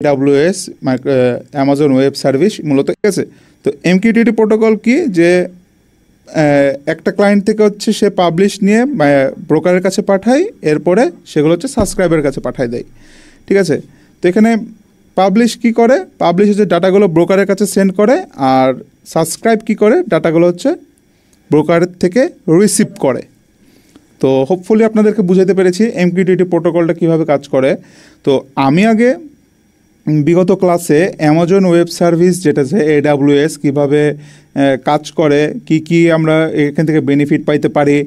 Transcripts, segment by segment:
AWS Amazon web service মূলত, ঠিক আছে। তো MQTT প্রোটোকল কি, যে একটা ক্লায়েন্ট থেকে হচ্ছে সে পাবলিশ নিয়ে ব্রোকারের কাছে পাঠায়, এরপরে সেগুলো হচ্ছে সাবস্ক্রাইবের কাছে পাঠায় দেয়, ঠিক আছে। তো এখানে পাবলিশ কি করে, পাবলিশ হচ্ছে ডাটাগুলো ব্রোকারের কাছে সেন্ড করে, আর সাবস্ক্রাইব কি করে, ডাটাগুলো হচ্ছে ব্রোকারের থেকে রিসিভ করে। তো হোপফুলি আপনাদেরকে বুঝাতে পেরেছি MQTT প্রোটোকলটা কীভাবে কাজ করে। তো আমি আগে বিগত ক্লাসে অ্যামাজন ওয়েব সার্ভিস যেটা আছে AWS কীভাবে কাজ করে, কি আমরা এখান থেকে বেনিফিট পাইতে পারি,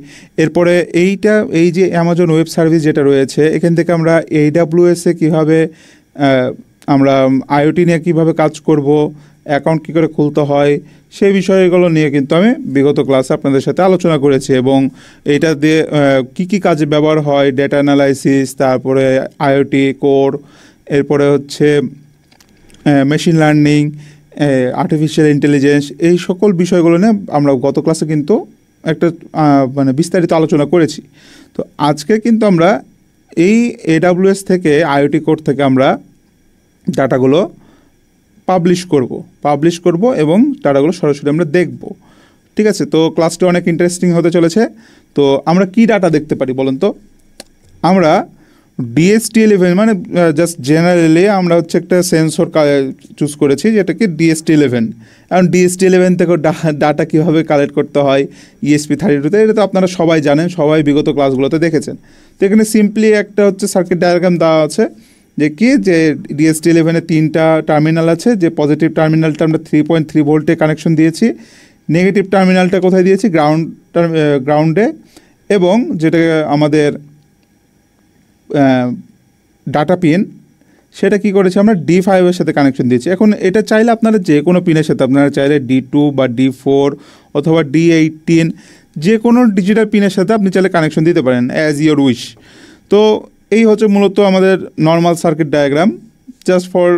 এরপরে এই যে অ্যামাজন ওয়েব সার্ভিস যেটা রয়েছে এখান থেকে আমরা AWS-এ কীভাবে আমরা আইওটি নিয়ে কীভাবে কাজ করব, অ্যাকাউন্ট কী করে খুলতে হয়, সেই বিষয়গুলো নিয়ে কিন্তু আমি বিগত ক্লাসে আপনাদের সাথে আলোচনা করেছি, এবং এইটা দিয়ে কী কাজে ব্যবহার হয়, ডেটা অ্যানালাইসিস, তারপরে আইওটি কোর, এরপরে হচ্ছে মেশিন লার্নিং, আর্টিফিশিয়াল ইন্টেলিজেন্স, এই সকল বিষয়গুলো নিয়ে আমরা গত ক্লাসে কিন্তু একটা মানে বিস্তারিত আলোচনা করেছি। তো আজকে কিন্তু আমরা এই AWS থেকে আইওটি কোড থেকে আমরা ডাটাগুলো পাবলিশ করব এবং ডাটাগুলো সরাসরি আমরা দেখব, ঠিক আছে। তো ক্লাসটা অনেক ইন্টারেস্টিং হতে চলেছে। তো আমরা কি ডাটা দেখতে পারি বলুন তো? আমরা DHT11 মানে জাস্ট জেনারেলি আমরা হচ্ছে একটা সেন্সর চুজ করেছি যেটাকে DHT11। এখন DHT11 থেকে ডাটা কীভাবে কালেক্ট করতে হয় ESP32-তে, এটা তো আপনারা সবাই জানেন, সবাই বিগত ক্লাসগুলোতে দেখেছেন। তো এখানে সিম্পলি একটা হচ্ছে সার্কিট ডায়াগ্রাম দেওয়া আছে যে DHT11-এ 3টা টার্মিনাল আছে, যে পজিটিভ টার্মিনালটা আমরা 3.3 ভোল্টে কানেকশন দিয়েছি, নেগেটিভ টার্মিনালটা কোথায় দিয়েছি, গ্রাউন্ডে, এবং যেটা আমাদের ডাটা পিন সেটা কি করেছে আমরা D5-এর সাথে কানেকশন দিয়েছি। এখন এটা চাইলে আপনারা যে কোনো পিনের সাথে, আপনারা চাইলে D2 বা D4 অথবা D18 যে কোনো ডিজিটাল পিনের সাথে আপনি চাইলে কানেকশন দিতে পারেন অ্যাজ ইয়োর উইশ। তো এই হচ্ছে মূলত আমাদের normal circuit diagram, just for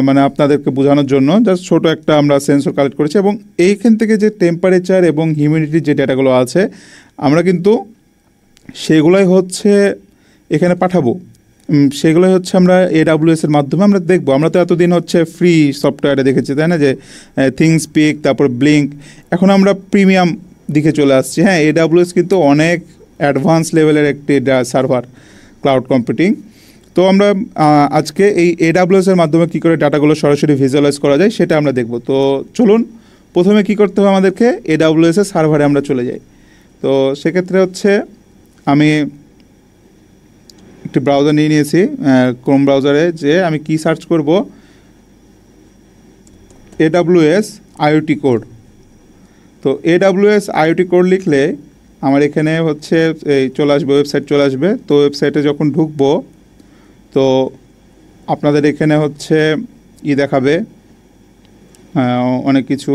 মানে আপনাদেরকে বোঝানোর জন্য জাস্ট ছোটো একটা আমরা সেন্সর কালেক্ট করেছি, এবং এইখান থেকে যে টেম্পারেচার এবং হিউমিডিটির যে ডেটাগুলো আছে আমরা কিন্তু সেগুলোই হচ্ছে এখানে পাঠাবো, সেগুলোই হচ্ছে আমরা AWS-এর মাধ্যমে আমরা দেখবো। আমরা তো এতদিন হচ্ছে ফ্রি সফটওয়্যারে দেখেছি, তাই না, যে থিংসপিক, তারপর ব্লিঙ্ক, এখন আমরা প্রিমিয়াম দিকে চলে আসছি। হ্যাঁ, AWS কিন্তু অনেক অ্যাডভান্স লেভেলের একটি সার্ভার ক্লাউড কম্পিউটিং। তো আমরা আজকে এই AWS-এর মাধ্যমে কী করে ডাটাগুলো সরাসরি ভিজুয়ালাইজ করা যায় সেটা আমরা দেখব। তো চলুন প্রথমে কি করতে হবে, আমাদেরকে AWS-এর সার্ভারে আমরা চলে যাই। তো সেক্ষেত্রে হচ্ছে আমি একটি ব্রাউজার নিয়ে নিয়েছি, ক্রোম ব্রাউজারে, যে আমি কি সার্চ করব, AWS আইওটি কোড। তো AWS আইওটি কোড লিখলে আমার এখানে হচ্ছে এই চলে আসবে, ওয়েবসাইট চলে আসবে। তো ওয়েবসাইটে যখন ঢুকবো তো আপনাদের এখানে হচ্ছে দেখাবে অনেক কিছু,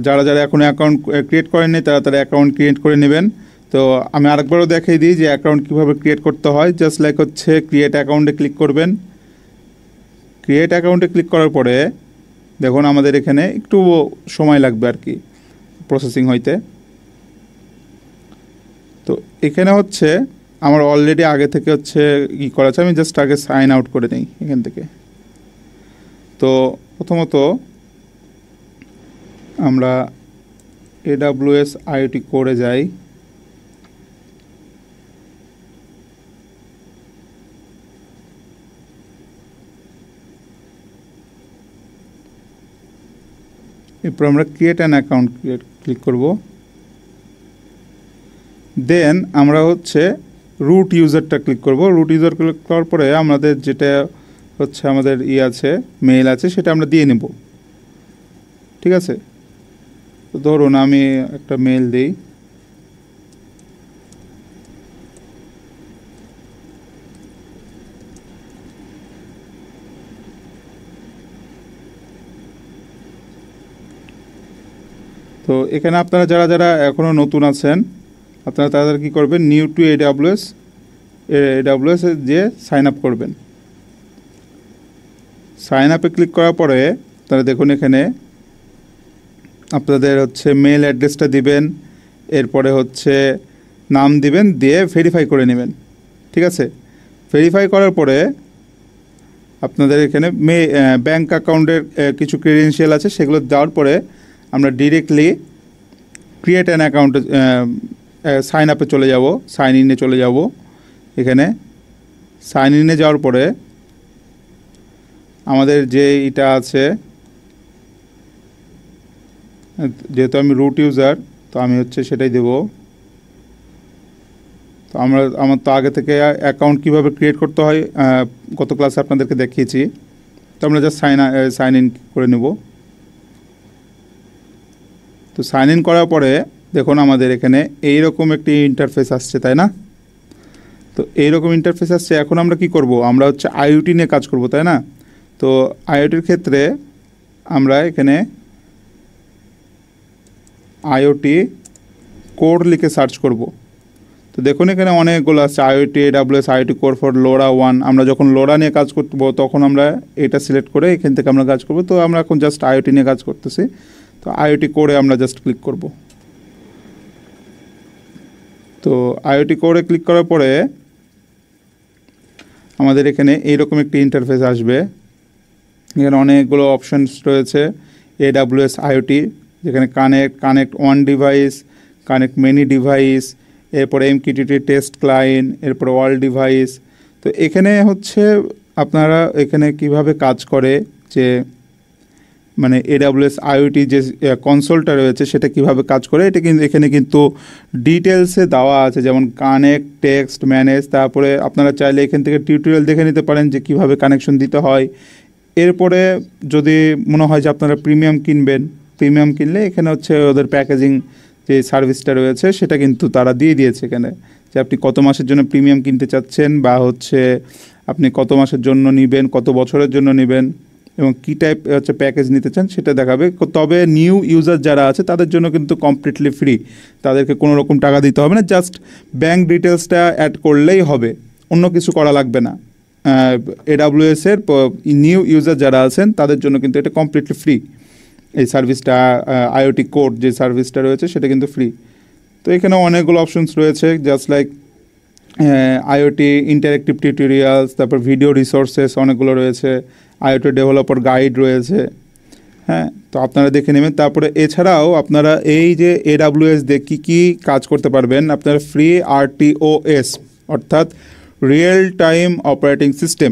যারা এখনও অ্যাকাউন্ট ক্রিয়েট করেননি তারা অ্যাকাউন্ট ক্রিয়েট করে নেবেন। তো আমি আরেকবারও দেখিয়ে দিই যে অ্যাকাউন্ট কীভাবে ক্রিয়েট করতে হয়। জাস্ট লাইক হচ্ছে ক্রিয়েট অ্যাকাউন্টে ক্লিক করবেন। ক্রিয়েট অ্যাকাউন্টে ক্লিক করার পরে দেখুন আমাদের এখানে একটু সময় লাগবে আর কি প্রসেসিং হইতে। তো এখানে হচ্ছে আমার অলরেডি আগে থেকে হচ্ছে করা আছে, আমি জাস্ট আগে সাইন আউট করে নিই এখান থেকে। তো প্রথমত আমরা AWS আইওটি করে যাই। এরপর আমরা ক্রিয়েট অ্যান অ্যাকাউন্ট ক্লিক করব। দেন আমরা হচ্ছে রুট ইউজারটা ক্লিক করব। রুট ইউজার ক্লিক করার পরে আমাদের যেটা হচ্ছে আমাদের আছে মেইল আছে সেটা আমরা দিয়ে নেব, ঠিক আছে। তো ধরুন আমি একটা মেইল দিই। তো এখানে আপনারা যারা এখনও নতুন আছেন আপনারা তাদের কী করবেন, নিউ টু AWS যে সাইন আপ করবেন। সাইন আপে ক্লিক করার পরে তারা দেখুন এখানে আপনাদের হচ্ছে মেল অ্যাড্রেসটা দিবেন, এরপরে হচ্ছে নাম দিবেন, দিয়ে ভেরিফাই করে নেবেন, ঠিক আছে। ভেরিফাই করার পরে আপনাদের এখানে ব্যাঙ্ক অ্যাকাউন্টের কিছু ক্রেডেনশিয়াল আছে, সেগুলো দেওয়ার পরে আমরা ডিরেক্টলি ক্রিয়েট অ্যান অ্যাকাউন্টে সাইন আপে চলে যাব, সাইন ইনে চলে যাব। এখানে সাইন ইনে যাওয়ার পরে আমাদের যে এটা আছে, যেহেতু আমি রুট ইউজার তো আমি হচ্ছে সেটাই দেব। তো আমার তো আগে থেকে অ্যাকাউন্ট কীভাবে ক্রিয়েট করতে হয় গত ক্লাসে আপনাদেরকে দেখিয়েছি। তো আমরা জাস্ট সাইন ইন করে নেব। তো সাইন ইন করার পরে দেখুন আমাদের এখানে এইরকম একটি ইন্টারফেস আসছে, তাই না? তো এইরকম ইন্টারফেস আসছে। এখন আমরা কি করব? আমরা হচ্ছে আইওটি নিয়ে কাজ করব, তাই না? তো আইওটির ক্ষেত্রে আমরা এখানে আইওটি কোড লিখে সার্চ করব। তো দেখুন এখানে অনেকগুলো আছে, IoT AWS IoT core for LoRa 1। আমরা যখন LoRa নিয়ে কাজ করব তখন আমরা এটা সিলেক্ট করে এখান থেকে আমরা কাজ করব। তো আমরা এখন জাস্ট আইওটি নিয়ে কাজ করতেছি। তো আইওটি কোরে আমরা জাস্ট ক্লিক করব। তো আইওটি কোরে ক্লিক করার পরে আমাদের এখানে এইরকম একটি ইন্টারফেস আসবে। এখানে অনেকগুলো অপশানস রয়েছে। AWS আইওটি, যেখানে connect one device, connect many device, এরপরে MQTT টেস্ট ক্লায়েন্ট, এরপরে অল ডিভাইস। তো এখানে হচ্ছে আপনারা এখানে কিভাবে কাজ করে, যে মানে AWS আইওটি যে কনসোলটা রয়েছে সেটা কিভাবে কাজ করে, এটা কিন্তু এখানে কিন্তু ডিটেলসে দেওয়া আছে, যেমন কানেক্ট, টেক্সট, ম্যানেজ। তারপরে আপনারা চাইলে এখান থেকে টিউটোরিয়াল দেখে নিতে পারেন যে কিভাবে কানেকশন দিতে হয়। এরপরে যদি মনে হয় যে আপনারা প্রিমিয়াম কিনবেন, প্রিমিয়াম কিনলে এখানে হচ্ছে ওদের প্যাকেজিং যে সার্ভিসটা রয়েছে সেটা কিন্তু তারা দিয়ে দিয়েছে এখানে, যে আপনি কত মাসের জন্য প্রিমিয়াম কিনতে চাচ্ছেন, বা হচ্ছে আপনি কত মাসের জন্য নেবেন, কত বছরের জন্য নেবেন, এবং কী টাইপ হচ্ছে প্যাকেজ নিতে চান সেটা দেখাবে। তবে নিউ ইউজার যারা আছে তাদের জন্য কিন্তু কমপ্লিটলি ফ্রি, তাদেরকে কোনো রকম টাকা দিতে হবে না, জাস্ট ব্যাঙ্ক ডিটেলসটা অ্যাড করলেই হবে, অন্য কিছু করা লাগবে না। AWS-এর নিউ ইউজার যারা আছেন তাদের জন্য কিন্তু এটা কমপ্লিটলি ফ্রি। এই সার্ভিসটা আইওটি কোড যে সার্ভিসটা রয়েছে সেটা কিন্তু ফ্রি। তো এখানে অনেকগুলো অপশনস রয়েছে, just like IoT interactive tutorials, তারপর ভিডিও রিসোর্সেস অনেকগুলো রয়েছে, আইওটি ডেভেলপার গাইড রয়েছে। হ্যাঁ, তো আপনারা দেখে নেবেন। তারপরে এছাড়াও আপনারা এই যে AWS দিয়ে কী কী কাজ করতে পারবেন, আপনারা ফ্রি RTOS অর্থাৎ রিয়েল টাইম অপারেটিং সিস্টেম,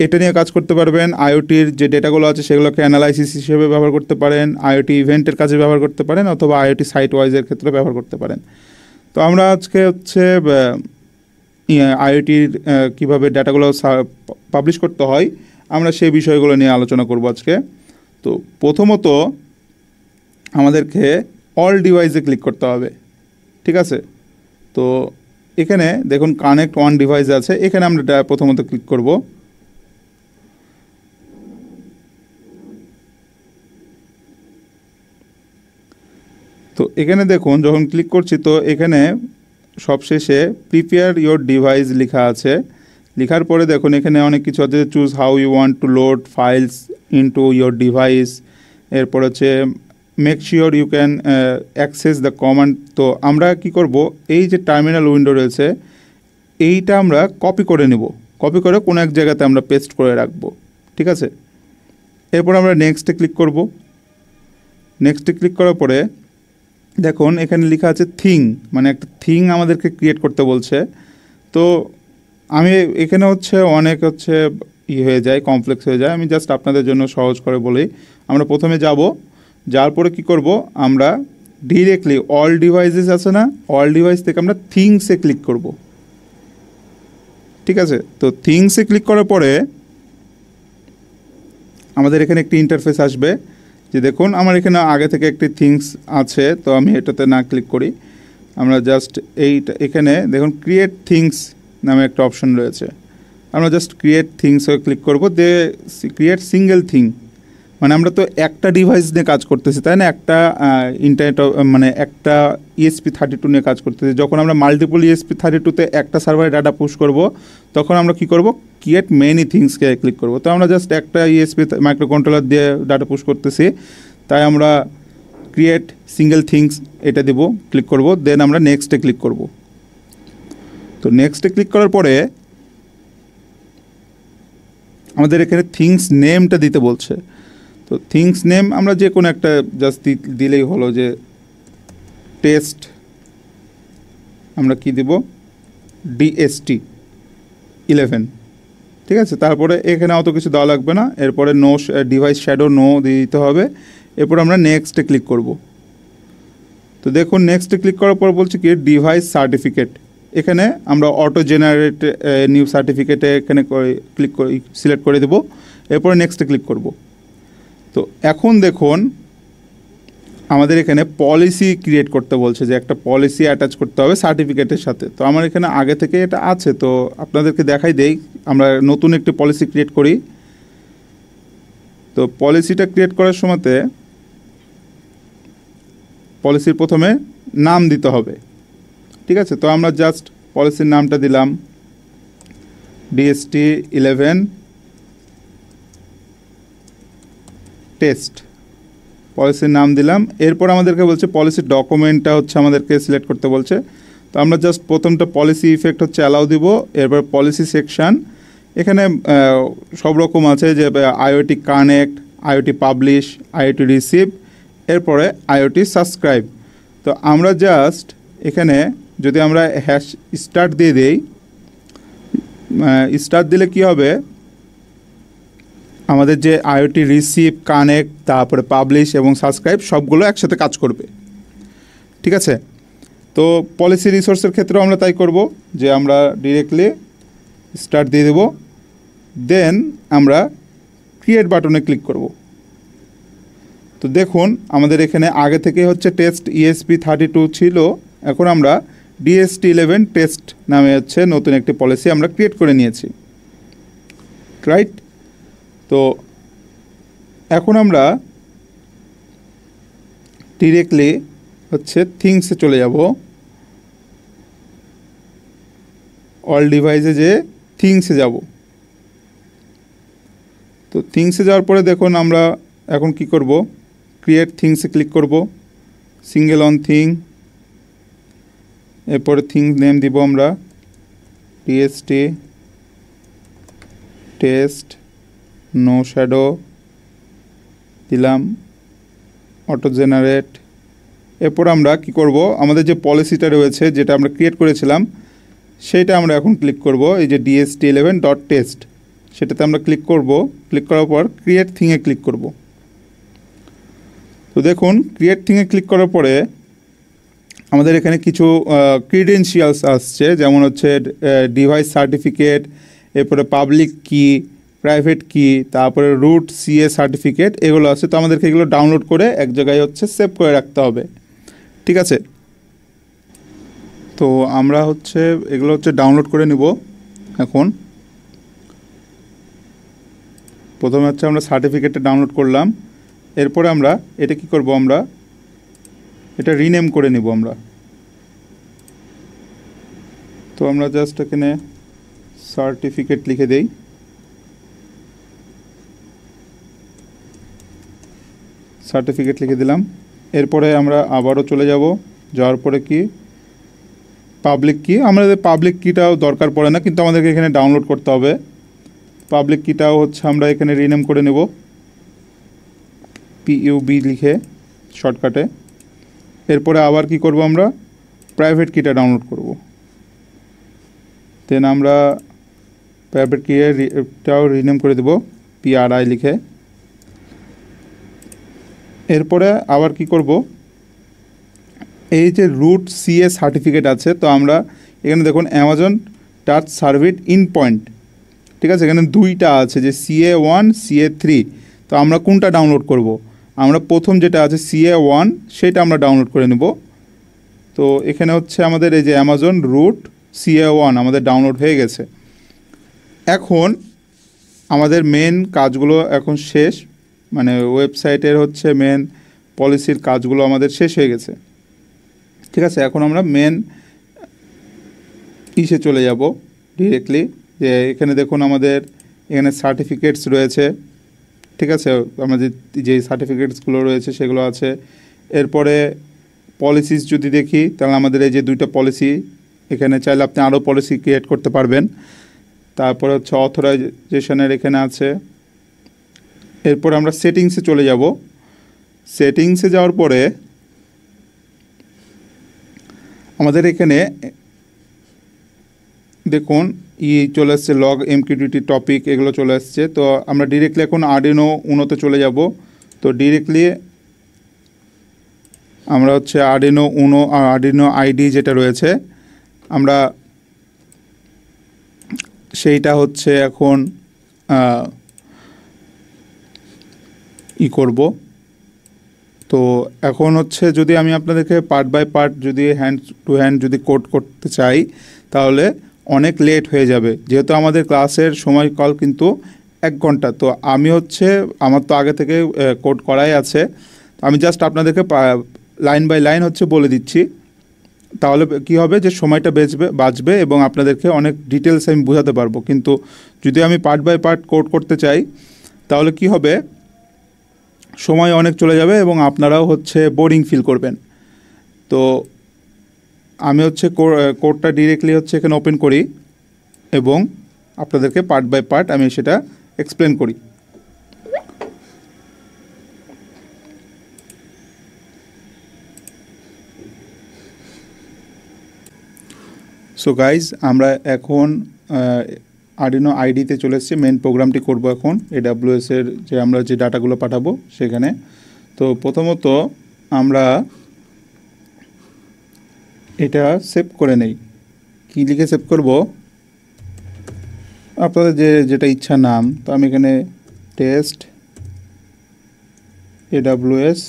এটা নিয়ে কাজ করতে পারবেন। আইওটির যে ডেটাগুলো আছে সেগুলোকে অ্যানালাইসিস হিসেবে ব্যবহার করতে পারেন, আইওটি ইভেন্টের কাজে ব্যবহার করতে পারেন, অথবা আইওটি সাইট ওয়াইজের ক্ষেত্রে ব্যবহার করতে পারেন। তো আমরা আজকে হচ্ছে আইওটির কীভাবে ডাটাগুলো পাবলিশ করতে হয় আমরা সেই বিষয়গুলো নিয়ে আলোচনা করব আজকে। তো প্রথমত আমাদেরকে অল ডিভাইসে ক্লিক করতে হবে, ঠিক আছে? তো এখানে দেখুন কানেক্ট ওয়ান ডিভাইস আছে, এখানে আমরা প্রথমত ক্লিক করব। তো এখানে দেখুন যখন ক্লিক করছি তো এখানে সবশেষে প্রিপেয়ার ইয়োর ডিভাইস লেখা আছে। লেখার পরে দেখুন এখানে অনেক কিছু আছে, choose how you want to load files into your device, এরপর হচ্ছে make sure you can access the command. তো আমরা কি করব, এই যে টার্মিনাল উইন্ডো রয়েছে এইটা আমরা কপি করে নেব, কপি করে কোনো এক জায়গাতে আমরা পেস্ট করে রাখবো, ঠিক আছে? এরপর আমরা নেক্সটে ক্লিক করব। নেক্সটে ক্লিক করার পরে দেখুন এখানে লেখা আছে থিং, মানে একটা থিং আমাদেরকে ক্রিয়েট করতে বলছে। তো আমি এখানে হচ্ছে অনেক হচ্ছে হয়ে যায়, কমপ্লেক্স হয়ে যায়, আমি জাস্ট আপনাদের জন্য সহজ করে বলি। আমরা প্রথমে যাব, যাওয়ার পরে কী করব, আমরা ডিরেক্টলি অল ডিভাইসেস আছে না, অল ডিভাইস থেকে আমরা থিংসে ক্লিক করব, ঠিক আছে? তো থিংসে ক্লিক করার পরে আমাদের এখানে একটি ইন্টারফেস আসবে, যে দেখুন আমার এখানে আগে থেকে একটি থিংস আছে, তো আমি এটাতে না ক্লিক করি, আমরা জাস্ট এইটা এখানে দেখুন ক্রিয়েট থিংস নামে একটা অপশন রয়েছে, আমরা জাস্ট ক্রিয়েট থিংসে ক্লিক করব। দে ক্রিয়েট সিঙ্গেল থিং, মানে আমরা তো একটা ডিভাইস নিয়ে কাজ করতেছি, তাই না? একটা ইন্টারনেট মানে একটা ESP32 নিয়ে কাজ করতেছি। যখন আমরা মাল্টিপল ESP32-তে একটা সার্ভারে ডাটা পুশ করব তখন আমরা কি করব, ক্রিয়েট মেনি থিংসকে ক্লিক করব। তো আমরা জাস্ট একটা ESP মাইক্রো কন্ট্রোলার দিয়ে ডাটা পুশ করতেছি, তাই আমরা ক্রিয়েট সিঙ্গেল থিংস এটা দেব, ক্লিক করব, দেন আমরা নেক্সটে ক্লিক করব। তো নেক্সটে ক্লিক করার পরে আমাদের এখানে থিংস নেমটা দিতে বলছে। তো থিংস নেম আমরা যে কোনো একটা জাস্ট দিলেই হলো, যে টেস্ট আমরা কি দিব, DST 11, ঠিক আছে। তারপরে এখানে অত কিছু দেওয়া লাগবে না, এরপরে নো ডিভাইস শ্যাডো নো দিয়ে দিতে হবে। এরপর আমরা নেক্সটে ক্লিক করব। তো দেখুন নেক্সটে ক্লিক করার পর বলছে কি ডিভাইস সার্টিফিকেট, এখানে আমরা অটো জেনারেট নিউ সার্টিফিকেটে এখানে ক্লিক করে সিলেক্ট করে দেবো। এরপরে নেক্সটে ক্লিক করব। তো এখন দেখুন আমাদের এখানে পলিসি ক্রিয়েট করতে বলছে, যে একটা পলিসি অ্যাটাচ করতে হবে সার্টিফিকেটের সাথে। তো আমার এখানে আগে থেকে এটা আছে, তো আপনাদেরকে দেখাই দেই। আমরা নতুন একটি পলিসি ক্রিয়েট করি। তো পলিসিটা ক্রিয়েট করার সময়তে পলিসির প্রথমে নাম দিতে হবে, ঠিক আছে। তো আমরা জাস্ট পলিসির নামটা দিলাম DST 11 টেস্ট, পলিসির নাম দিলাম। এরপর আমাদেরকে বলছে পলিসির ডকুমেন্টটা হচ্ছে আমাদেরকে সিলেক্ট করতে বলছে। তো আমরা জাস্ট প্রথমটা পলিসি ইফেক্ট হচ্ছে অ্যালাউ দিব। এরপর পলিসি সেকশান, এখানে সব রকম আছে, যে IoT connect, IoT publish, IoT receive, এরপরে IoT সাবস্ক্রাইব। তো আমরা জাস্ট এখানে যদি আমরা হ্যাশ স্টার্ট দিয়ে দিই, স্টার্ট দিলে কি হবে, আমাদের যে IoT রিসিভ, কানেক্ট, তারপরে পাবলিশ এবং সাবস্ক্রাইব সবগুলো একসাথে কাজ করবে, ঠিক আছে। তো পলিসি রিসোর্সের ক্ষেত্রেও আমরা তাই করব, যে আমরা ডিরেক্টলি স্টার্ট দিয়ে দেব, দেন আমরা ক্রিয়েট বাটনে ক্লিক করব। তো দেখুন আমাদের এখানে আগে থেকে হচ্ছে টেস্ট ESP32 ছিল, এখন আমরা DST 11 টেস্ট নামে হচ্ছে নতুন একটি পলিসি আমরা ক্রিয়েট করে নিয়েছি, রাইট। তো এখন আমরা ডিরেক্টলি হচ্ছে থিংসে চলে যাব, অল ডিভাইসে যে থিংসে যাব। তো থিংসে যাওয়ার পরে দেখুন আমরা এখন কি করব, ক্রিয়েট থিংসে ক্লিক করব, সিঙ্গেল অন থিং, এরপরে থিংস নেম দিব আমরা DST টেস্ট, নো শ্যাডো দিলাম, অটো জেনারেট। এরপর আমরা কি করব, আমাদের যে পলিসিটা রয়েছে যেটা আমরা ক্রিয়েট করেছিলাম সেইটা আমরা এখন ক্লিক করব, এই যে DST 11.test, সেটাতে আমরা ক্লিক করব। ক্লিক করার পর ক্রিয়েট থিংয়ে ক্লিক করব। তো দেখুন ক্রিয়েট থিংয়ে ক্লিক করার পরে আমাদের এখানে কিছু ক্রিডেনশিয়ালস আসছে, যেমন হচ্ছে ডিভাইস সার্টিফিকেট, এরপরে পাবলিক কি, প্রাইভেট কি, তারপরে রুট CA সার্টিফিকেট, এগুলো আছে। তো আমাদেরকে এগুলো ডাউনলোড করে এক জায়গায় হচ্ছে সেভ করে রাখতে হবে, ঠিক আছে। তো আমরা হচ্ছে এগুলো হচ্ছে ডাউনলোড করে নিব। এখন প্রথমে হচ্ছে আমরা সার্টিফিকেটটা ডাউনলোড করলাম, এরপরে আমরা এটা কি করব, আমরা এটা রিনেম করে নিব আমরা। তো আমরা জাস্ট এখানে সার্টিফিকেট লিখে দেই, সার্টিফিকেট লিখে দিলাম। এরপরে আমরা আবারও চলে যাব, যাওয়ার পরে কি পাবলিক কি, আমাদের পাবলিক কিটাও দরকার পড়ে না, কিন্তু আমাদেরকে এখানে ডাউনলোড করতে হবে। পাবলিক কিটাও হচ্ছে আমরা এখানে রিনেম করে নেব, PUB লিখে শর্টকাটে। এরপরে আবার কি করব, আমরা প্রাইভেট কিটা ডাউনলোড করব। দেন আমরা প্রাইভেট কিটাও রিনেম করে দেব PRI লিখে। এরপরে আবার কি করব, এই যে রুট CA সার্টিফিকেট আছে, তো আমরা এখানে দেখুন Amazon touch service in point, ঠিক আছে। এখানে দুইটা আছে, যে CA1 CA3। তো আমরা কোনটা ডাউনলোড করব, আমরা প্রথম যেটা আছে CA1 সেটা আমরা ডাউনলোড করে নেব। তো এখানে হচ্ছে আমাদের এই যে অ্যামাজন রুট CA1 আমাদের ডাউনলোড হয়ে গেছে। এখন আমাদের মেন কাজগুলো এখন শেষ, মানে ওয়েবসাইটের হচ্ছে মেন পলিসির কাজগুলো আমাদের শেষ হয়ে গেছে, ঠিক আছে। এখন আমরা মেন ইসে চলে যাব ডিরেক্টলি, যে এখানে দেখুন আমাদের এখানে সার্টিফিকেটস রয়েছে, ঠিক আছে। আমাদের যে সার্টিফিকেটসগুলো রয়েছে সেগুলো আছে। এরপরে পলিসিস যদি দেখি, তাহলে আমাদের এই যে দুইটা পলিসি, এখানে চাইলে আপনি আরও পলিসি ক্রিয়েট করতে পারবেন। তারপরে হচ্ছে অথরাইজেশনের এখানে আছে। এরপর আমরা সেটিংসে চলে যাব। সেটিংসে যাওয়ার পরে আমাদের এখানে দেখুন চলে আসছে লগ এমকিউটিটি টপিক, এগুলো চলে আসছে। তো আমরা ডিরেক্টলি এখন আরডিনো উনোতে চলে যাব। তো ডিরেক্টলি আমরা হচ্ছে আরডিনো উনো আর আরডিনো আইডি যেটা রয়েছে আমরা সেইটা হচ্ছে এখন করব। তো এখন হচ্ছে যদি আমি আপনাদেরকে পার্ট বাই পার্ট যদি হ্যান্ড টু হ্যান্ড যদি কোড করতে চাই তাহলে অনেক লেট হয়ে যাবে, যেহেতু আমাদের ক্লাসের সময়কাল কিন্তু 1 ঘন্টা। তো আমি হচ্ছে আমার তো আগে থেকে কোড করাই আছে, আমি জাস্ট আপনাদেরকে লাইন বাই লাইন হচ্ছে বলে দিচ্ছি। তাহলে কি হবে যে সময়টা বাঁচবে এবং আপনাদেরকে অনেক ডিটেলস আমি বোঝাতে পারবো। কিন্তু যদি আমি পার্ট বাই পার্ট কোড করতে চাই তাহলে কি হবে, সময় অনেক চলে যাবে এবং আপনারাও হচ্ছে বোরিং ফিল করবেন। তো আমি হচ্ছে কোডটা ডিরেক্টলি হচ্ছে এখানে ওপেন করি এবং আপনাদেরকে পার্ট বাই পার্ট আমি সেটা এক্সপ্লেন করি। সো গাইজ, আমরা এখন আরডিনো আইডিতে চলে এসেছি। মেন প্রোগ্রামটি করব এখন AWS এর যে আমরা যে ডাটাগুলো পাঠাবো সেখানে। তো প্রথমত আমরা এটা সেভ করে নেই। কী লিখে সেভ করব, আপনাদের যেটা ইচ্ছা নাম। তো আমি এখানে টেস্ট AWS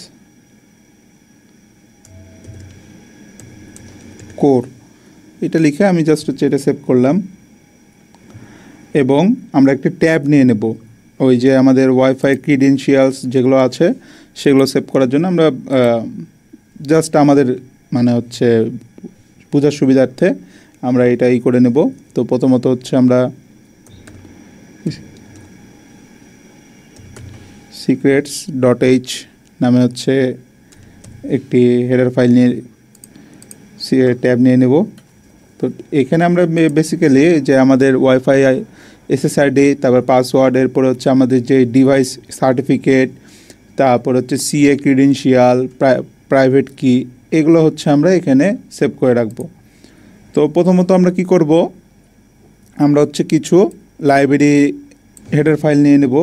কোর এটা লিখে আমি জাস্ট হচ্ছে এটা সেভ করলাম। এবং আমরা একটা ট্যাব নিয়ে নেব, ওই যে আমাদের ওয়াইফাই ক্রিডেনশিয়ালস যেগুলো আছে সেগুলো সেভ করার জন্য আমরা জাস্ট আমাদের মানে হচ্ছে বোঝার সুবিধার্থে আমরা এটাই করে নেব। তো প্রথমত হচ্ছে আমরা secrets.h নামে হচ্ছে একটি হেডার ফাইল নিয়ে ট্যাব নিয়ে নেব। তো এখানে আমরা বেসিক্যালি যে আমাদের ওয়াইফাই SSID, তারপর পাসওয়ার্ড, এরপরে হচ্ছে আমাদের যে ডিভাইস সার্টিফিকেট, তারপর হচ্ছে CA ক্রিডেনশিয়াল, প্রাইভেট কি, এগুলো হচ্ছে আমরা এখানে সেভ করে রাখবো। তো প্রথমত আমরা কি করব, আমরা হচ্ছে কিছু লাইব্রেরি হেডার ফাইল নিয়ে নেব।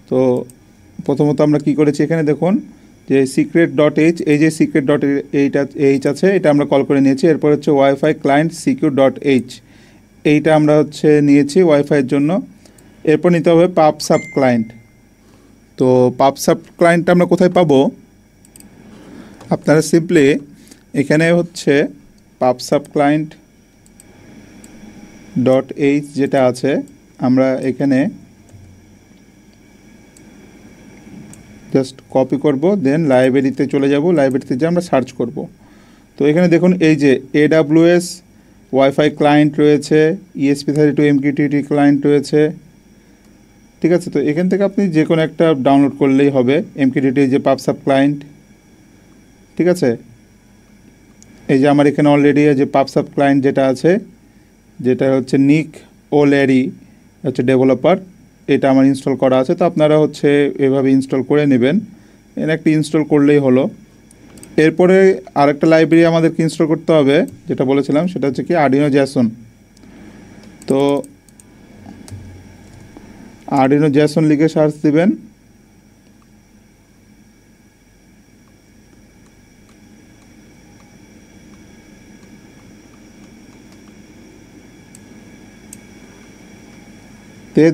তো প্রথমত আমরা কি করেছি, এখানে দেখুন যে secret.h, এই যে secret.h আছে এটা আমরা কল করে নিয়েছি। এরপর হচ্ছে ওয়াইফাই ক্লায়েন্ট secure.h, এইটা আমরা হচ্ছে নিয়েছি ওয়াইফাইয়ের জন্য। এরপর নিতে হবে পাবসাব ক্লায়েন্ট। তো পাবসাব ক্লায়েন্টটা আমরা কোথায় পাবো, আপনারা সিম্পলি এখানে হচ্ছে পাবসাব ক্লায়েন্ট .h যেটা আছে আমরা এখানে জাস্ট কপি করব, দেন লাইব্রেরিতে চলে যাব। লাইব্রেরিতে যে আমরা সার্চ করব। তো এখানে দেখুন এই যে AWS ওয়াইফাই ক্লায়েন্ট রয়েছে, ESP32 MQTT ক্লায়েন্ট রয়েছে, ঠিক আছে। তো এখান থেকে আপনি যে কোনো একটা ডাউনলোড করলেই হবে, MQTT যে পাবসাব ক্লায়েন্ট, ঠিক আছে। এই যে আমার এখানে অলরেডি যে পাবসাব ক্লায়েন্ট যেটা আছে, যেটা হচ্ছে নিক ওলেরি হচ্ছে ডেভেলপার, এটা আমার ইনস্টল করা আছে। তো আপনারা হচ্ছে এভাবে ইনস্টল করে নেবেন, এর একটা ইনস্টল করলেই হলো। এরপরে আরেকটা লাইব্রেরি আমাদেরকে ইনস্টল করতে হবে, যেটা বলেছিলাম সেটা হচ্ছে কি আরডিনো জ্যাসন। তো আরডিনো জ্যাসন লিখে সার্চ দিবেন।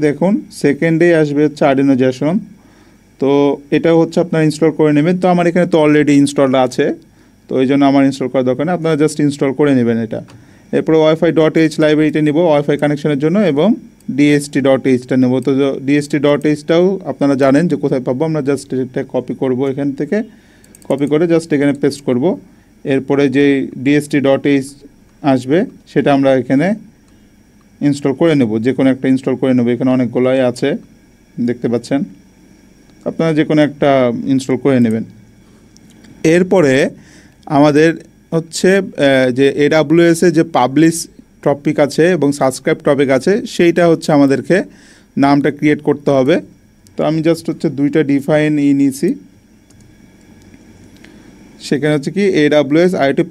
দেখুন সেকেন্ডেই আসবে হচ্ছে আরডিনো জ্যাসন। তো এটা হচ্ছে আপনারা ইনস্টল করে নেবেন। তো আমার এখানে তো অলরেডি ইনস্টলড আছে, তো ওই জন্য আমার ইনস্টল করার দরকার নেই, আপনারা জাস্ট ইনস্টল করে নেবেন এটা। এরপরে Wi-Fi.h লাইব্রেরিটা নেব ওয়াইফাই কানেকশনের জন্য, এবং DHT.hটা নেব। তো DHT.hটাও আপনারা জানেন যে কোথায় পাবো, আমরা জাস্ট এটা কপি করব, এখান থেকে কপি করে জাস্ট এখানে পেস্ট করব। এরপরে যে DHT.h আসবে সেটা আমরা এখানে ইনস্টল করে নেব, যে কোনো একটা ইনস্টল করে নেব। এখানে অনেকগুলোই আছে দেখতে পাচ্ছেন, আপনারা যে কোনো একটা ইনস্টল করে নেবেন। এরপরে আমাদের হচ্ছে যে AWS-এ যে পাবলিশ টপিক আছে এবং সাবস্ক্রাইব টপিক আছে, সেইটা হচ্ছে আমাদেরকে নামটা ক্রিয়েট করতে হবে। তো আমি জাস্ট হচ্ছে দুইটা ডিফাইন নিয়েছি, সেখানে হচ্ছে কি AWS IoT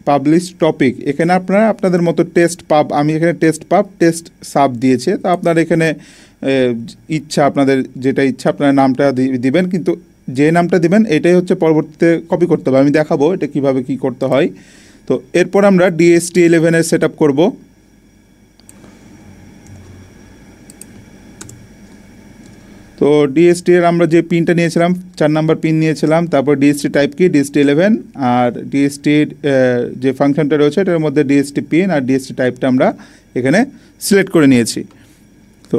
পাবলিশ টপিক, এখানে আপনারা আপনাদের মতো টেস্ট পাব, আমি এখানে টেস্ট পাব টেস্ট সাব দিয়েছে। তো আপনার এখানে ইচ্ছা, আপনাদের যেটা ইচ্ছা আপনারা নামটা দিবেন, কিন্তু যে নামটা দিবেন এটাই হচ্ছে পরবর্তীতে কপি করতে হবে। আমি দেখাবো এটা কিভাবে কি করতে হয়। তো এরপর আমরা DHT11 এর সেট আপ করবো। তো DHT এর আমরা যে পিনটা নিয়েছিলাম 4 নাম্বার পিন নিয়েছিলাম, তারপর DHT টাইপ কি DHT11, আর DHT যে ফাংশনটা রয়েছে এটার মধ্যে DHT পিন আর DHT টাইপটা আমরা এখানে সিলেক্ট করে নিয়েছি। তো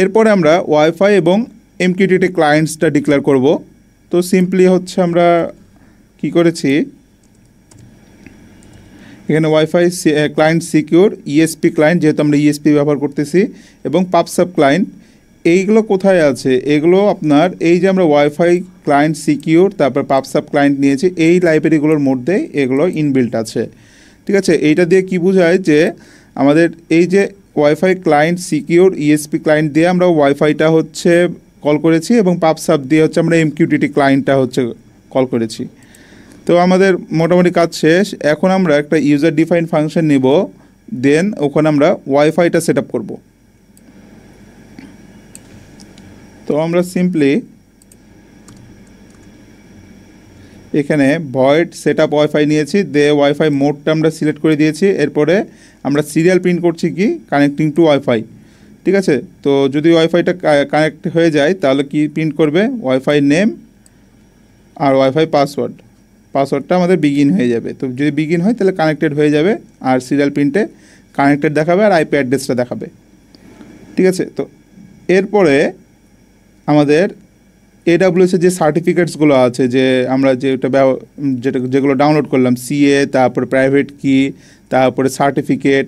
এরপরে আমরা ওয়াইফাই এবং MQTT ক্লায়েন্টসটা ডিক্লেয়ার করব। তো সিম্পলি হচ্ছে আমরা কি করেছি, এখানে wifi client secure, ESP client যেহেতু আমরা ESP ব্যবহার করতেছি, এবং পাবসাব ক্লায়েন্ট, এইগুলো কোথায় আছে, এগুলো আপনার এই যে আমরা ওয়াইফাই ক্লায়েন্ট সিকিউর তারপর পাবসাব ক্লায়েন্ট নিয়েছি, এই লাইব্রেরিগুলোর মধ্যেই এগুলো ইনবিল্ট আছে। ঠিক আছে, এইটা দিয়ে কি বোঝায় যে আমাদের এই যে wifi client secure ESP client দিয়ে আমরা ওয়াইফাইটা হচ্ছে কল করেছি, এবং পাবসাব দিয়ে হচ্ছে আমরা MQTT ক্লায়েন্টটা হচ্ছে কল করেছি। তো আমাদের মোটামুটি কাজ শেষ। এখন আমরা একটা ইউজার ডিফাইন ফাংশন নিব, দেন ওখানে আমরা ওয়াইফাইটা সেট আপ করবো। তো আমরা সিম্পলি এখানে ভয়েড সেট আপ ওয়াইফাই নিয়েছি, দে ওয়াইফাই মোডটা আমরা সিলেক্ট করে দিয়েছি। এরপরে আমরা সিরিয়াল প্রিন্ট করছি কি কানেক্টিং টু ওয়াইফাই। ঠিক আছে, তো যদি ওয়াইফাইটা কানেক্ট হয়ে যায় তাহলে কি প্রিন্ট করবে, ওয়াইফাই নেম আর ওয়াইফাই পাসওয়ার্ডটা আমাদের বিগিন হয়ে যাবে। তো যদি বিগিন হয় তাহলে কানেক্টেড হয়ে যাবে, আর সিরিয়াল প্রিন্টে কানেক্টেড দেখাবে আর IP অ্যাড্রেসটা দেখাবে। ঠিক আছে, তো এরপরে আমাদের AWS এর যে সার্টিফিকেটসগুলো আছে, যে আমরা যেগুলো ডাউনলোড করলাম, CA, তারপরে প্রাইভেট কি, তারপরে সার্টিফিকেট,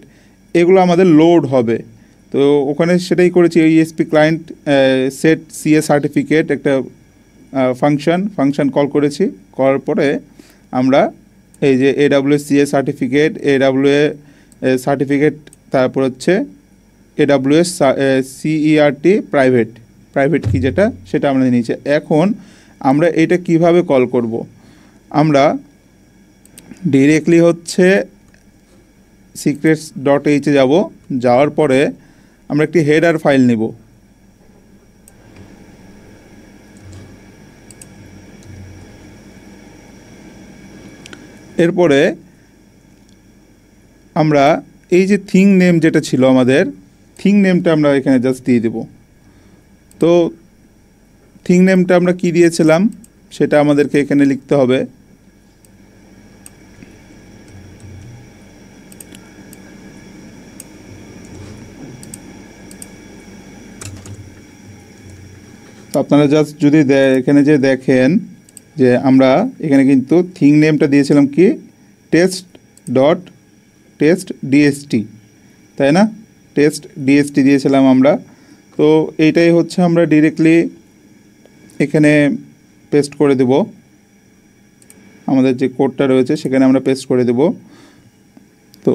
এগুলো আমাদের লোড হবে। তো ওখানে সেটাই করেছি, ESP client set CA certificate একটা ফাংশন কল করেছি। করার পরে আমরা এই যে AWS CA certificate, AWS certificate, তারপর হচ্ছে AWS CERT প্রাইভেট কি যেটা, সেটা আমরা নিয়েছি। এখন আমরা এটা কিভাবে কল করব, আমরা ডিরেক্টলি হচ্ছে secrets.h এ যাওয়ার পরে আমরা একটি হেডার ফাইল নিব। এরপরে আমরা এই যে থিং নেম যেটা ছিল আমাদের, থিং নেমটা আমরা এখানে জাস্ট দিয়ে দেব। তো থিং নেমটা আমরা কি দিয়েছিলাম সেটা আমাদেরকে এখানে লিখতে হবে। তো আপনারা জাস্ট যদি এখানে যে দেখেন যে আমরা এখানে কিন্তু থিং নেমটা দিয়েছিলাম কি test.test.dst, তাই না, test.dst দিয়েছিলাম আমরা। তো এইটাই হচ্ছে আমরা ডিরেক্টলি এখানে পেস্ট করে দেব, আমাদের যে কোডটা রয়েছে সেখানে আমরা পেস্ট করে দেব। তো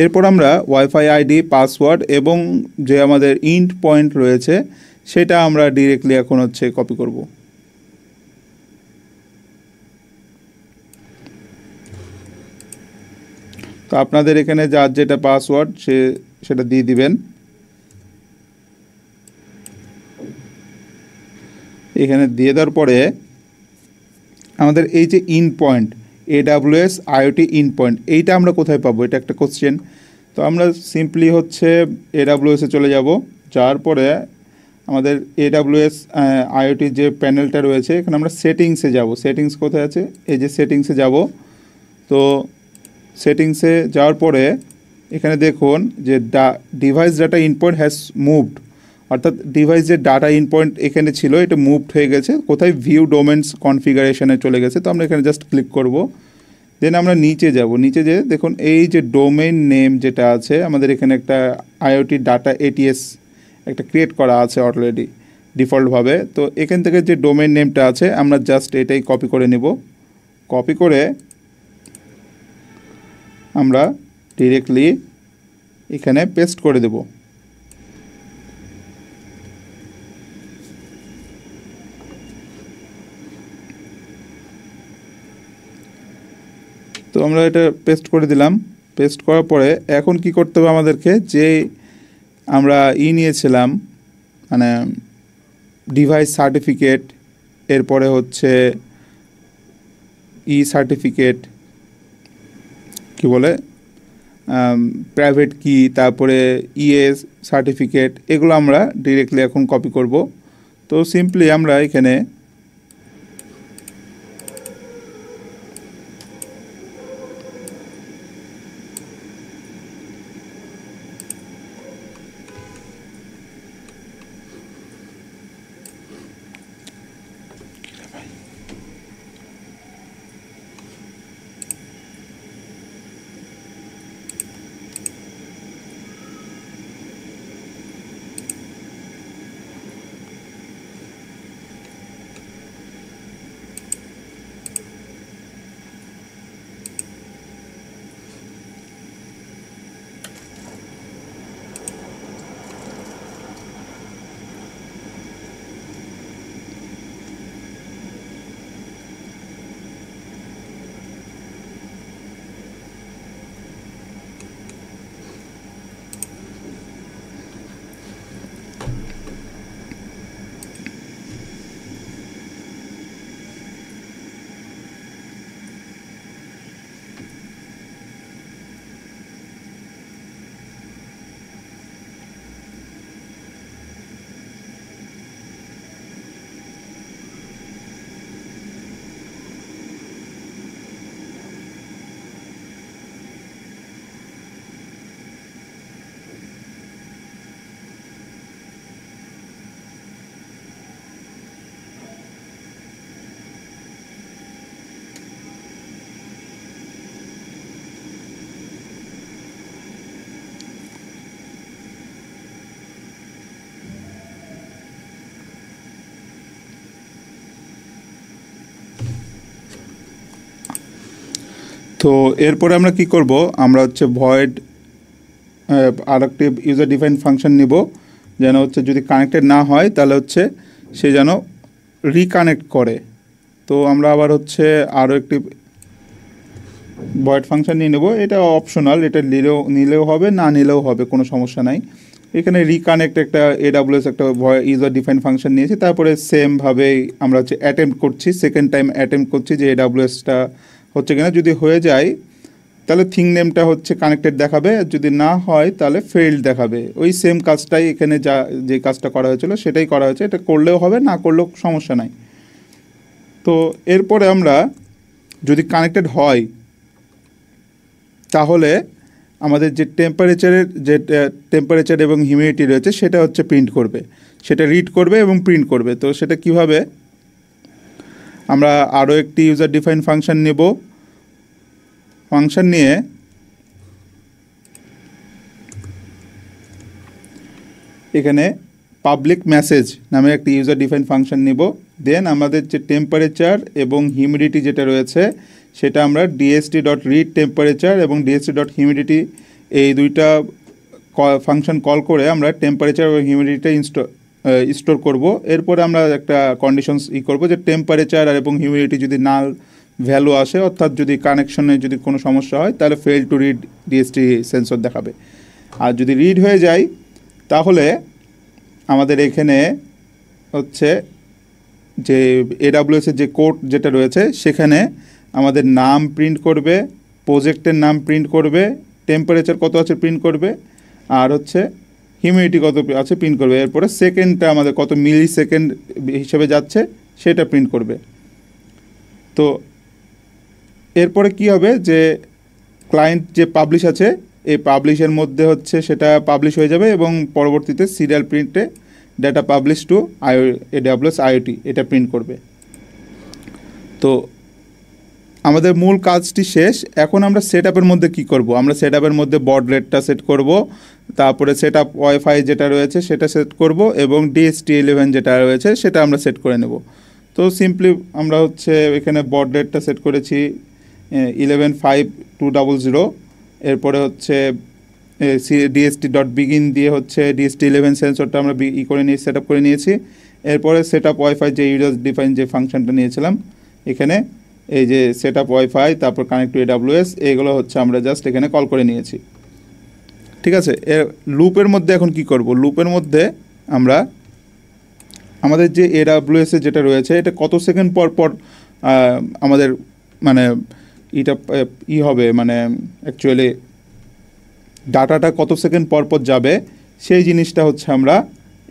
এরপর আমরা ওয়াইফাই ID, পাসওয়ার্ড এবং যে আমাদের ইন্ট পয়েন্ট রয়েছে সেটা আমরা ডিরেক্টলি এখন হচ্ছে কপি করব। তো আপনাদের এখানে যার যেটা পাসওয়ার্ড সেটা দিয়ে দিবেন। এখানে দিয়ে দেওয়ার পরে আমাদের এই যে in point AWS IoT in point, এইটা আমরা কোথায় পাবো, এটা একটা কোশ্চেন। তো আমরা সিম্পলি হচ্ছে AWS এ চলে যাব, যাওয়ার পরে আমাদের AWS IoT যে প্যানেলটা রয়েছে এখানে আমরা সেটিংসে যাব। সেটিংস কোথায় আছে, এই যে সেটিংসে যাব। তো সেটিংসে যাওয়ার পরে এখানে দেখুন যে ডিভাইস ডাটা ইনপয়েন্ট হ্যাজ মুভড, অর্থাৎ ডিভাইসের ডাটা ইনপয়েন্ট এখানে ছিল, এটা মুভড হয়ে গেছে কোথায়, ভিউ ডোমেন্স কনফিগারেশনে চলে গেছে। তো আমরা এখানে জাস্ট ক্লিক করব, দেন আমরা নিচে যাব। নিচে যে দেখুন এই যে ডোমেইন নেম যেটা আছে আমাদের এখানে একটা IoT ডাটা ATS একটা ক্রিয়েট করা আছে অলরেডি ডিফল্টভাবে। তো এখান থেকে যে ডোমেইন নেমটা আছে আমরা জাস্ট এটাই কপি করে নেব। কপি করে আমরা ডিরেক্টলি এখানে পেস্ট করে দেব। তো আমরা এটা পেস্ট করে দিলাম। পেস্ট করার পরে এখন কি করতে হবে আমাদেরকে, যে আমরা নিয়েছিলাম মানে ডিভাইস সার্টিফিকেট, এরপরে হচ্ছে সার্টিফিকেট কি বলে প্রাইভেট কি, তারপরে সার্টিফিকেট, এগুলো আমরা ডিরেক্টলি এখন কপি করব। তো সিম্পলি আমরা এখানে তো এরপরে আমরা কি করব, আমরা হচ্ছে ভয়েড আরেকটি ইউজার ডিফাইন ফাংশন নিব, যেন হচ্ছে যদি কানেক্টেড না হয় তাহলে হচ্ছে সে যেন রিকানেক্ট করে। তো আমরা আবার হচ্ছে আরও একটি ভয়েড ফাংশন নিয়ে নেব, এটা অপশনাল, এটা নিলেও হবে না নিলেও হবে, কোনো সমস্যা নাই। এখানে রিকানেক্ট একটা AWS একটা ইউজার ডিফাইন ফাংশন নিয়েছি, তারপরে সেমভাবেই আমরা হচ্ছে অ্যাটেম্প্ট করছি, সেকেন্ড টাইম অ্যাটেম্প্ট করছি যে AWSটা হচ্ছে কিনা। যদি হয়ে যায় তাহলে থিং নেমটা হচ্ছে কানেক্টেড দেখাবে, আর যদি না হয় তাহলে ফেইল্ড দেখাবে। ওই সেম কাজটাই এখানে যে কাজটা করা হয়েছিল সেটাই করা হয়েছে, এটা করলেও হবে না করলেও সমস্যা নাই। তো এরপরে আমরা যদি কানেক্টেড হয় তাহলে আমাদের যে টেম্পারেচার এবং হিউমিডিটি রয়েছে সেটা হচ্ছে প্রিন্ট করবে, সেটা রিড করবে এবং প্রিন্ট করবে। তো সেটা কিভাবে, আমরা আরও একটি ইউজার ডিফাইন ফাংশন নেব, ফাংশন নিয়ে এখানে পাবলিক মেসেজ নামে একটি ইউজার ডিফাইন ফাংশন নিব। দেন আমাদের যে টেম্পারেচার এবং হিউমিডিটি যেটা রয়েছে সেটা আমরা dst.read টেম্পারেচার এবং dst.humidity এই দুইটা ফাংশন কল করে আমরা টেম্পারেচার এবং হিউমিডিটিটা স্টোর করব। এরপরে আমরা একটা কন্ডিশনস করব যে টেম্পারেচার এবং হিউমিডিটি যদি নাল ভ্যালু আসে, অর্থাৎ যদি কানেকশনে যদি কোনো সমস্যা হয় তাহলে fail to read DST sensor দেখাবে। আর যদি রিড হয়ে যায় তাহলে আমাদের এখানে হচ্ছে যে AWS-এর যে কোড যেটা রয়েছে সেখানে আমাদের নাম প্রিন্ট করবে, প্রজেক্টের নাম প্রিন্ট করবে, টেম্পারেচার কত আছে প্রিন্ট করবে, আর হচ্ছে হিউমিডিটি কত আছে প্রিন্ট করবে। এরপরে সেকেন্ডটা আমাদের কত মিলি সেকেন্ড হিসেবে যাচ্ছে সেটা প্রিন্ট করবে। তো এরপরে কি হবে, যে ক্লায়েন্ট যে পাবলিশ আছে এই পাবলিশের মধ্যে হচ্ছে সেটা পাবলিশ হয়ে যাবে এবং পরবর্তীতে সিরিয়াল প্রিন্টে data publish to AWS IoT এটা প্রিন্ট করবে। তো আমাদের মূল কাজটি শেষ। এখন আমরা সেটআপের মধ্যে কি করব, আমরা সেটআপের মধ্যে বড রেটটা সেট করব, তারপরে সেটআপ ওয়াইফাই যেটা রয়েছে সেটা সেট করব এবং DHT11 যেটা রয়েছে সেটা আমরা সেট করে নেব। তো সিম্পলি আমরা হচ্ছে এখানে বড রেটটা সেট করেছি 115200, এরপরে হচ্ছে DST.begin দিয়ে হচ্ছে DST11 সেন্সরটা আমরা করে নিয়ে সেট আপ করে নিয়েছি। এরপরে সেট আপ ওয়াইফাই যে ইউজার ডিফাইন যে ফাংশনটা নিয়েছিলাম এখানে, এই যে সেট আপ ওয়াইফাই, তারপর কানেক্ট টু AWS, এগুলো হচ্ছে আমরা জাস্ট এখানে কল করে নিয়েছি। ঠিক আছে, লুপের মধ্যে এখন কি করব? লুপের মধ্যে আমরা আমাদের যে AWS এ যেটা রয়েছে এটা কত সেকেন্ড পর পর আমাদের মানে এটা হবে, মানে অ্যাকচুয়ালি ডাটাটা কত সেকেন্ড পর পর যাবে সেই জিনিসটা হচ্ছে আমরা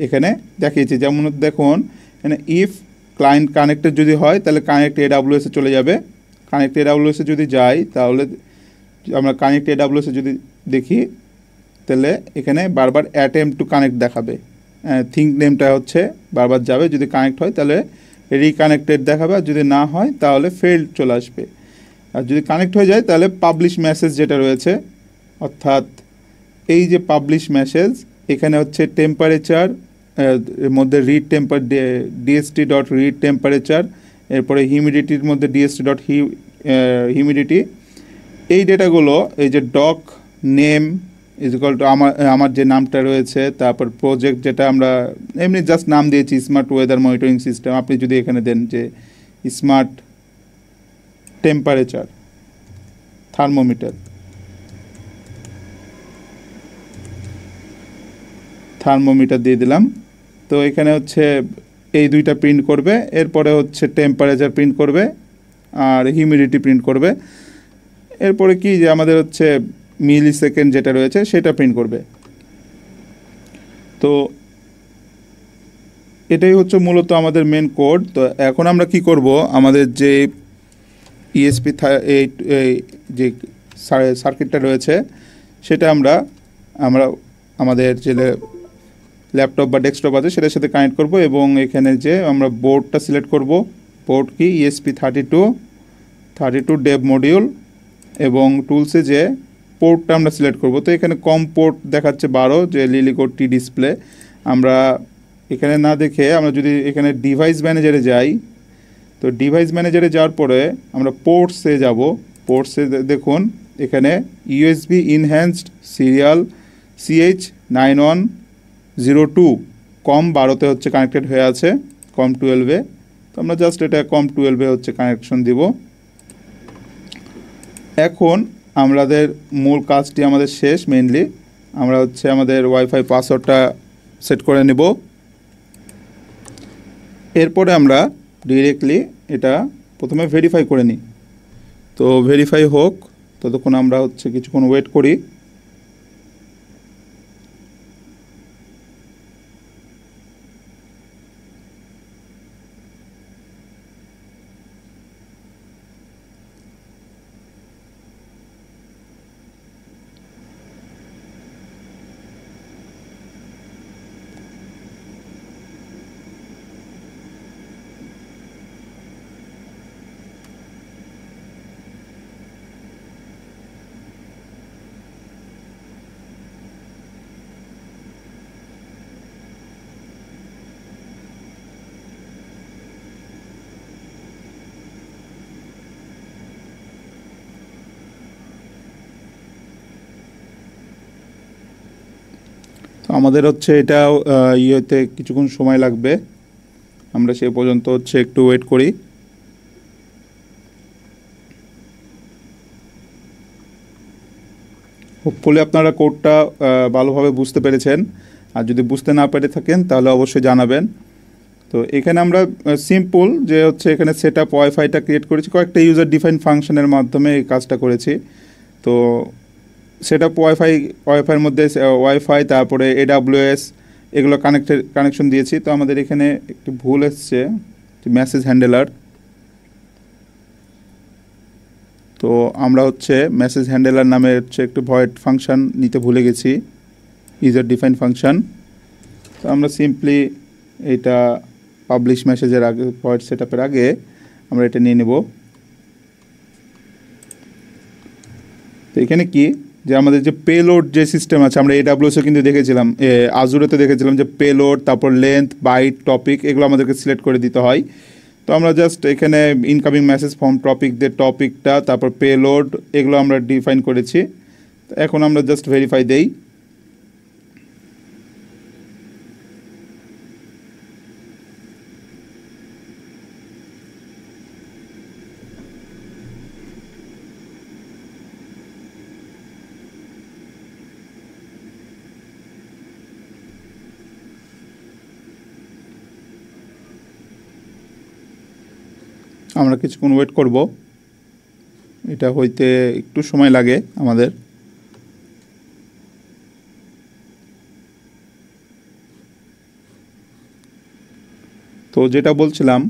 এখানে দেখিয়েছি। যেমন দেখুন এখানে ইফ ক্লায়েন্ট কানেক্টেড যদি হয় তাহলে কানেক্ট AWS এ চলে যাবে। কানেক্ট AWS এ যদি যাই তাহলে আমরা কানেক্ট AWS এ যদি দেখি তাহলে এখানে বারবার অ্যাটেম্প টু কানেক্ট দেখাবে, থিঙ্ক নেমটা হচ্ছে বারবার যাবে। যদি কানেক্ট হয় তাহলে রিকানেক্টেড দেখাবে, আর যদি না হয় তাহলে ফেল্ড চলে আসবে। আর যদি কানেক্ট হয়ে যায় তাহলে পাবলিশ মেসেজ যেটা রয়েছে, অর্থাৎ এই যে পাবলিশ মেসেজ এখানে হচ্ছে টেম্পারেচার এর মধ্যে রিড DST.read টেম্পারেচার, এরপরে হিউমিডিটির মধ্যে DST.humidity, এই ডেটাগুলো এই যে doc name is equal to আমার যে নামটা রয়েছে, তারপর প্রজেক্ট যেটা আমরা এমনি জাস্ট নাম দিয়েছি স্মার্ট ওয়েদার মনিটরিং সিস্টেম, আপনি যদি এখানে দেন যে স্মার্ট টেম্পারেচার থার্মোমিটার দিয়ে দিলাম। তো এখানে হচ্ছে এই দুইটা প্রিন্ট করবে, এরপরে হচ্ছে টেম্পারেচার প্রিন্ট করবে আর হিউমিডিটি প্রিন্ট করবে। এরপরে কি যে আমাদের হচ্ছে মিলি সেকেন্ড যেটা রয়েছে সেটা প্রিন্ট করবে। তো এটাই হচ্ছে মূলত আমাদের মেন কোড। তো এখন আমরা কি করব, আমাদের যে ESP8 যে সার্কিটটা রয়েছে সেটা আমরা আমাদের যে ল্যাপটপ বা ডেস্কটপ আছে সেটার সাথে কানেক্ট করব, এবং এখানে যে আমরা বোর্ডটা সিলেক্ট করব। বোর্ড কি ESP32 ডেভ মডিউল, এবং টুলসে যে পোর্টটা আমরা সিলেক্ট করব। তো এখানে কম পোর্ট দেখাচ্ছে 12, যে লিলিকো টি ডিসপ্লে। আমরা এখানে না দেখে আমরা যদি এখানে ডিভাইস ম্যানেজারে যাই, তো ডিভাইস ম্যানেজারে যাওয়ার পরে আমরা পোর্টসে যাব। পোর্টসে দেখুন এখানে USB ইনহ্যান্সড সিরিয়াল CH9102 কম 12তে হচ্ছে কানেক্টেড হয়ে আছে, কম 12-এ। তো আমরা জাস্ট এটা কম 12-এ হচ্ছে কানেকশন দিব। এখন আমাদের মূল কাজটি আমাদের শেষ। মেইনলি আমরা হচ্ছে আমাদের ওয়াইফাই পাসওয়ার্ডটা সেট করে নেব। এরপরে আমরা ডিরেক্টলি এটা প্রথমে ভেরিফাই করে নিই। তো ভেরিফাই হোক, ততক্ষণ আমরা হচ্ছে কিছুক্ষণ ওয়েট করি। তো আমাদের হচ্ছে এটা ইয়েতে কিছুক্ষণ সময় লাগবে, আমরা সে পর্যন্ত হচ্ছে একটু ওয়েট করি। হোপফুলি আপনারা কোডটা ভালোভাবে বুঝতে পেরেছেন, আর যদি বুঝতে না পেরে থাকেন তাহলে অবশ্যই জানাবেন। তো এখানে আমরা সিম্পল যে হচ্ছে এখানে সেট আপ ওয়াইফাইটা ক্রিয়েট করেছি, কয়েকটা ইউজার ডিফাইন ফাংশনের মাধ্যমে এই কাজটা করেছি। তো সেট আপ ওয়াইফাইয়ের মধ্যে ওয়াইফাই, তারপরে AWS এগুলো কানেকশন দিয়েছি। তো আমাদের এখানে একটি ভুল এসছে, মেসেজ হ্যান্ডেলার। তো আমরা হচ্ছে মেসেজ হ্যান্ডেলার নামে হচ্ছে একটু ভয়েড ফাংশন নিতে ভুলে গেছি, ইউজার ডিফাইন ফাংশন। তো আমরা সিম্পলি এটা পাবলিশ মেসেজের আগে, ভয়েড সেট আপের আগে আমরা এটা নিয়ে নেব। তো এখানে কি যে আমাদের যে পেলোড যে সিস্টেম আছে, আমরা AWS-এ কিন্তু দেখেছিলাম, আজুরেতে দেখেছিলাম যে পেলোড, তারপর লেন্থ, বাইট, টপিক, এগুলো আমাদেরকে সিলেক্ট করে দিতে হয়। তো আমরা জাস্ট এখানে ইনকামিং মেসেজ ফ্রম টপিক দিয়ে টপিকটা, তারপর পেলোড, এগুলো আমরা ডিফাইন করেছি। এখন আমরা জাস্ট ভেরিফাই দেই। আমরা কিছুক্ষণ ওয়েট করব, এটা হইতে একটু সময় লাগে আমাদের। তো যেটা বলছিলাম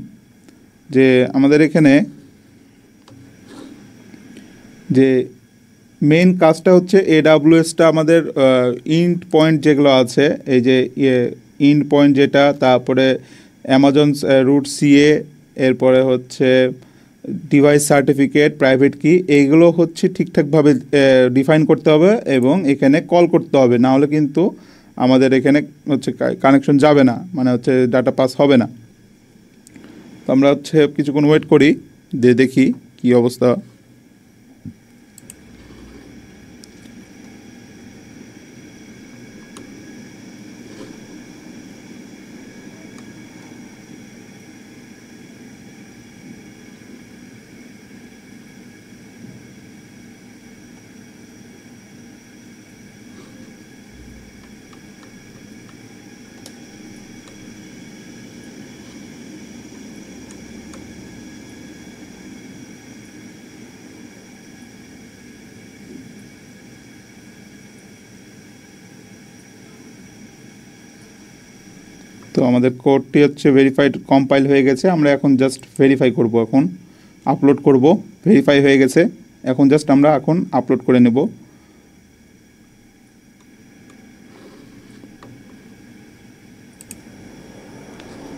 যে আমাদের এখানে যে মেইন কাজটা হচ্ছে AWSটা আমাদের ইন্ট পয়েন্ট যেগুলো আছে, এই যে ইন্ট পয়েন্ট যেটা, তারপরে অ্যামাজন রুট CA, এরপরে হচ্ছে ডিভাইস সার্টিফিকেট, প্রাইভেট কি, এইগুলো হচ্ছে ঠিকঠাকভাবে ডিফাইন করতে হবে এবং এখানে কল করতে হবে, না হলে কিন্তু আমাদের এখানে হচ্ছে কানেকশন যাবে না, মানে হচ্ছে ডাটা পাস হবে না। তো আমরা হচ্ছে কিছুক্ষণ ওয়েট করি, দিয়ে দেখি কি অবস্থা। তো আমাদের কোডটি হচ্ছে ভেরিফাইড কম্পাইল হয়ে গেছে। আমরা এখন জাস্ট ভেরিফাই করব, এখন আপলোড করব। ভেরিফাই হয়ে গেছে, এখন জাস্ট আমরা এখন আপলোড করে নেব।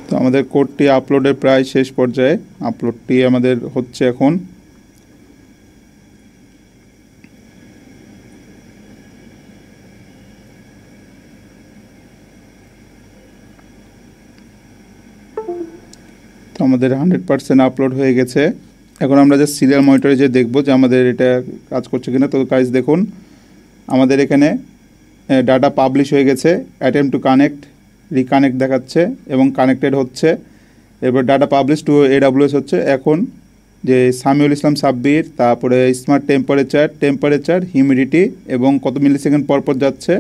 তো আমাদের কোডটি আপলোডের প্রায় শেষ পর্যায়ে, আপলোডটি আমাদের হচ্ছে এখন। তো আমাদের 100% আপলোড হয়ে গেছে। এখন আমরা জাস্ট সিরিয়াল মনিটরে যে দেখব যে আমাদের এটা কাজ করছে কিনা। তো গাইস দেখুন, আমাদের এখানে ডাটা পাবলিশ হয়ে গেছে, অ্যাটেম্প টু কানেক্ট, রিকানেক্ট দেখাচ্ছে এবং কানেক্টেড হচ্ছে। এরপর ডাটা পাবলিশ টু AWS হচ্ছে। এখন যে সামিউল ইসলাম সাব্বির, তারপরে স্মার্ট টেম্পারেচার, হিউমিডিটি এবং কত মিলিসেকেন্ড পরপর যাচ্ছে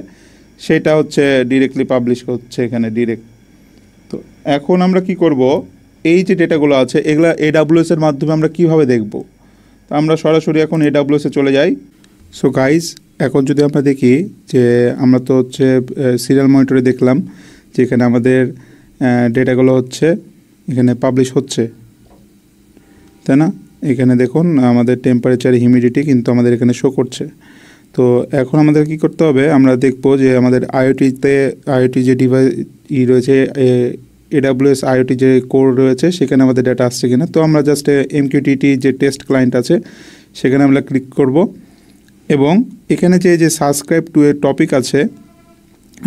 সেটা হচ্ছে ডিরেক্টলি পাবলিশ হচ্ছে এখানে ডিরেক্ট। তো এখন আমরা কি করব, এই যে ডেটাগুলো আছে এগুলা AWS-এর মাধ্যমে আমরা কিভাবে দেখব। তো আমরা সরাসরি এখন AWS-এ চলে যাই। সো গাইজ, এখন যদি আমরা দেখি যে আমরা তো হচ্ছে সিরিয়াল মনিটরে দেখলাম যে এখানে আমাদের ডেটাগুলো হচ্ছে এখানে পাবলিশ হচ্ছে, তাই না? এখানে দেখুন আমাদের টেম্পারেচার, হিউমিডিটি কিন্তু আমাদের এখানে শো করছে। তো এখন আমাদের কি করতে হবে, আমরা দেখব যে আমাদের আইওটি যে ডিভাইস রয়েছে, AWS IoT যে কোর রয়েছে সেখানে আমাদের ডাটা আসছে কিনা। তো আমরা জাস্ট MQTT যে টেস্ট ক্লায়েন্ট আছে সেখানে আমরা ক্লিক করব এবং এখানে যে সাবস্ক্রাইব টু এ টপিক আছে,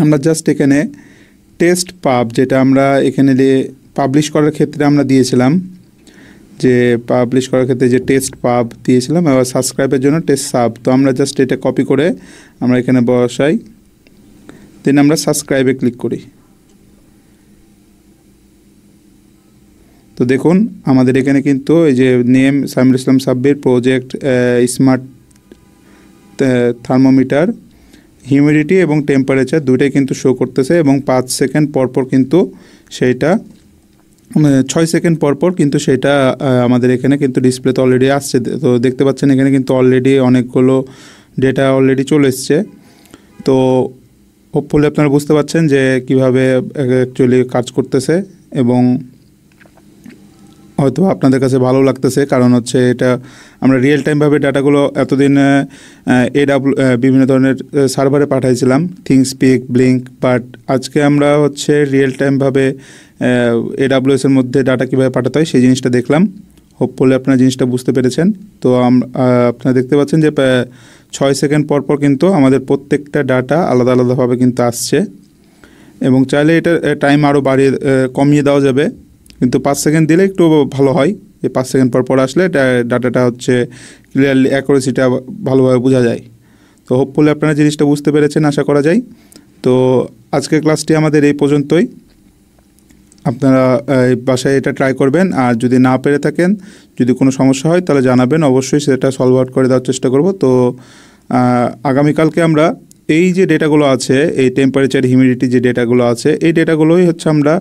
আমরা জাস্ট এখানে টেস্ট পাব, যেটা আমরা এখানে পাবলিশ করার ক্ষেত্রে আমরা দিয়েছিলাম, যে পাবলিশ করার ক্ষেত্রে যে টেস্ট পাব দিয়েছিলাম, এবার সাবস্ক্রাইবের জন্য টেস্ট সাব। তো আমরা জাস্ট এটা কপি করে আমরা এখানে বসাই, দেন আমরা সাবস্ক্রাইবে ক্লিক করি। তো দেখুন আমাদের এখানে কিন্তু এই যে name Samiul Islam Sabbir, project smart thermometer, humidity এবং টেম্পারেচার দুইটাই কিন্তু শো করতেছে এবং 5 সেকেন্ড পরপর কিন্তু সেইটা 6 সেকেন্ড পরপর কিন্তু সেটা আমাদের এখানে কিন্তু ডিসপ্লেতে অলরেডি আসছে। তো দেখতে পাচ্ছেন এখানে কিন্তু অলরেডি অনেকগুলো ডেটা অলরেডি চলে এসছে। তো হোপফুলি আপনারা বুঝতে পারছেন যে কিভাবে অ্যাকচুয়ালি কাজ করতেছে এবং হয়তো আপনাদের কাছে ভালো লাগতেছে, কারণ হচ্ছে এটা আমরা রিয়েল টাইমভাবে ডাটাগুলো এতদিন বিভিন্ন ধরনের সার্ভারে পাঠাইছিলাম, থিংসপিক, ব্লিঙ্ক, বাট আজকে আমরা হচ্ছে রিয়েল টাইমভাবে AWS-এর মধ্যে ডাটা কীভাবে পাঠাতে হয় সেই জিনিসটা দেখলাম। হোপফুলি আপনারা জিনিসটা বুঝতে পেরেছেন। তো আপনারা দেখতে পাচ্ছেন যে 6 সেকেন্ড পরপর কিন্তু আমাদের প্রত্যেকটা ডাটা আলাদা আলাদাভাবে কিন্তু আসছে এবং চাইলে এটা টাইম আরও কমিয়ে দেওয়া যাবে, কিন্তু 5 সেকেন্ড দিলে একটু ভালো হয়। যে 5 সেকেন্ড পর আসলে ডাটাটা হচ্ছে ক্লিয়ারলি অ্যাকুরেসিটা ভালোভাবে বোঝা যায়। তো হোপফুলি আপনারা জিনিসটা বুঝতে পেরেছেন আশা করা যায়। তো আজকের ক্লাসটি আমাদের এই পর্যন্তই। আপনারা এই বাসায় এটা ট্রাই করবেন, আর যদি না পেরে থাকেন, যদি কোনো সমস্যা হয় তাহলে জানাবেন, অবশ্যই সেটা সলভ আউট করে দেওয়ার চেষ্টা করব। তো আগামীকালকে আমরা এই যে ডেটাগুলো আছে, এই টেম্পারেচার, হিউমিডিটি যে ডেটাগুলো আছে, এই ডেটাগুলোই হচ্ছে আমরা